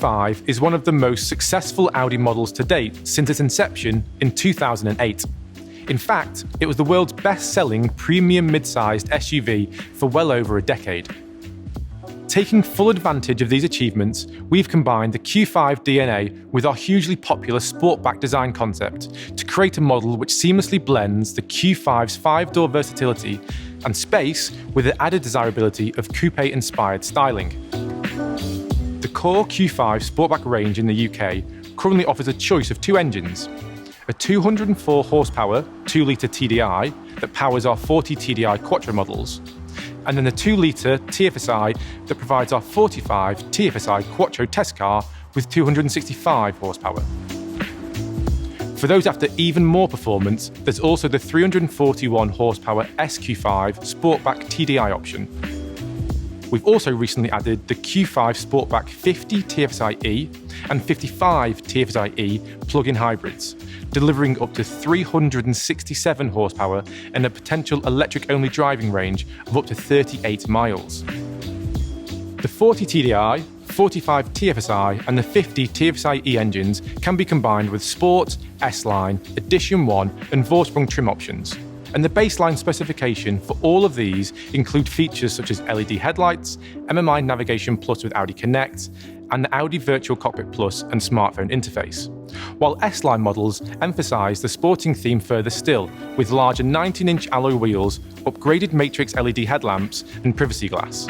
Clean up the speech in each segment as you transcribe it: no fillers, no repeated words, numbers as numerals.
Q5 is one of the most successful Audi models to date since its inception in 2008. In fact, it was the world's best-selling premium mid-sized SUV for well over a decade. Taking full advantage of these achievements, we've combined the Q5 DNA with our hugely popular Sportback design concept to create a model which seamlessly blends the Q5's 5-door versatility and space with the added desirability of coupe-inspired styling. The core Q5 Sportback range in the UK currently offers a choice of two engines: a 204 horsepower 2-litre TDI that powers our 40 TDI Quattro models, and then the 2-litre TFSI that provides our 45 TFSI Quattro test car with 265 horsepower. For those after even more performance, there's also the 341 horsepower SQ5 Sportback TDI option. We've also recently added the Q5 Sportback 50 TFSI-E and 55 TFSI-E plug-in hybrids, delivering up to 367 horsepower and a potential electric-only driving range of up to 38 miles. The 40 TDI, 45 TFSI and the 50 TFSI-E engines can be combined with Sport, S-Line, Edition 1 and Vorsprung trim options. And the baseline specification for all of these include features such as LED headlights, MMI Navigation Plus with Audi Connect, and the Audi Virtual Cockpit Plus and smartphone interface. While S-Line models emphasise the sporting theme further still, with larger 19-inch alloy wheels, upgraded matrix LED headlamps and privacy glass.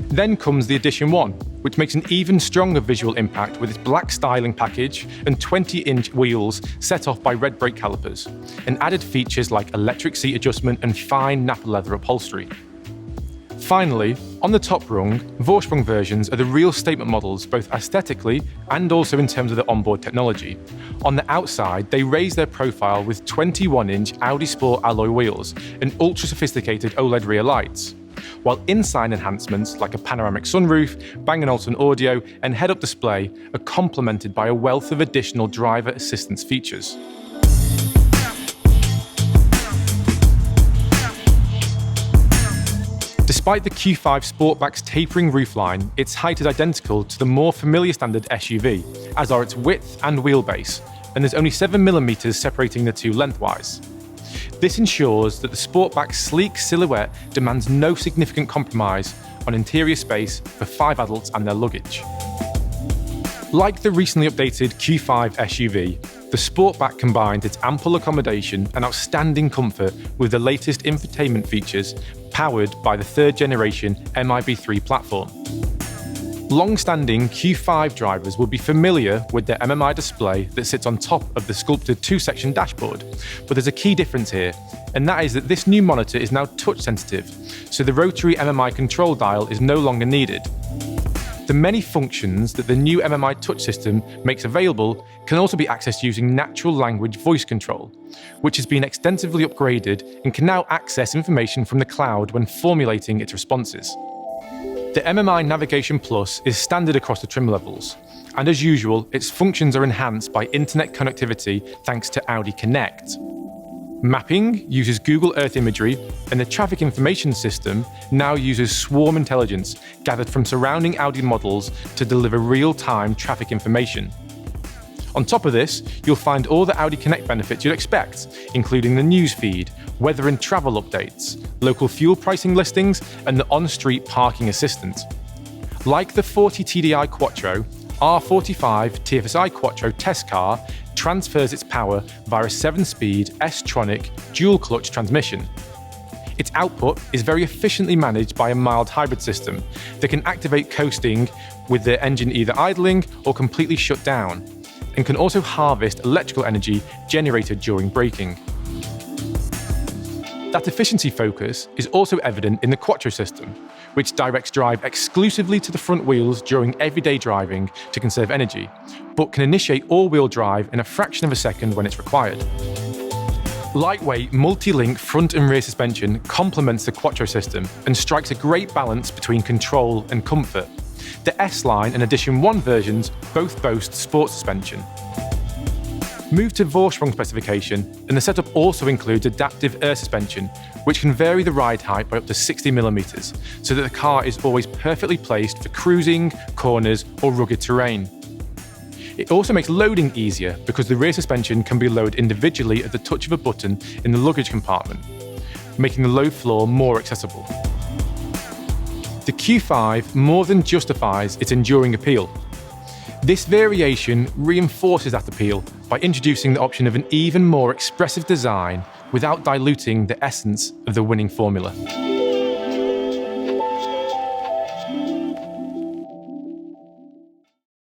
Then comes the Edition 1, which makes an even stronger visual impact with its black styling package and 20-inch wheels set off by red brake calipers, and added features like electric seat adjustment and fine Nappa leather upholstery. Finally, on the top rung, Vorsprung versions are the real statement models both aesthetically and also in terms of the onboard technology. On the outside, they raise their profile with 21-inch Audi Sport alloy wheels and ultra-sophisticated OLED rear lights, while inside enhancements like a panoramic sunroof, Bang & Olufsen audio and head-up display are complemented by a wealth of additional driver assistance features. Despite the Q5 Sportback's tapering roofline, its height is identical to the more familiar standard SUV, as are its width and wheelbase, and there's only 7mm separating the two lengthwise. This ensures that the Sportback's sleek silhouette demands no significant compromise on interior space for 5 adults and their luggage. Like the recently updated Q5 SUV, the Sportback combines its ample accommodation and outstanding comfort with the latest infotainment features powered by the 3rd generation MIB3 platform. Long-standing Q5 drivers will be familiar with their MMI display that sits on top of the sculpted 2-section dashboard, but there's a key difference here, and that is that this new monitor is now touch-sensitive, so the rotary MMI control dial is no longer needed. The many functions that the new MMI touch system makes available can also be accessed using natural language voice control, which has been extensively upgraded and can now access information from the cloud when formulating its responses. The MMI Navigation Plus is standard across the trim levels, and as usual, its functions are enhanced by internet connectivity thanks to Audi Connect. Mapping uses Google Earth imagery, and the traffic information system now uses swarm intelligence gathered from surrounding Audi models to deliver real-time traffic information. On top of this, you'll find all the Audi Connect benefits you'd expect, including the news feed, weather and travel updates, local fuel pricing listings, and the on-street parking assistant. Like the 40 TDI Quattro, our 45 TFSI Quattro test car transfers its power via a 7-speed S-tronic dual-clutch transmission. Its output is very efficiently managed by a mild hybrid system that can activate coasting with the engine either idling or completely shut down, and can also harvest electrical energy generated during braking. That efficiency focus is also evident in the Quattro system, which directs drive exclusively to the front wheels during everyday driving to conserve energy, but can initiate all-wheel drive in a fraction of a second when it's required. Lightweight, multi-link front and rear suspension complements the Quattro system and strikes a great balance between control and comfort. The S-Line and Edition 1 versions both boast sport suspension. Move to Vorsprung specification, and the setup also includes adaptive air suspension, which can vary the ride height by up to 60mm, so that the car is always perfectly placed for cruising, corners, or rugged terrain. It also makes loading easier because the rear suspension can be loaded individually at the touch of a button in the luggage compartment, making the low floor more accessible. The Q5 more than justifies its enduring appeal. This variation reinforces that appeal by introducing the option of an even more expressive design without diluting the essence of the winning formula.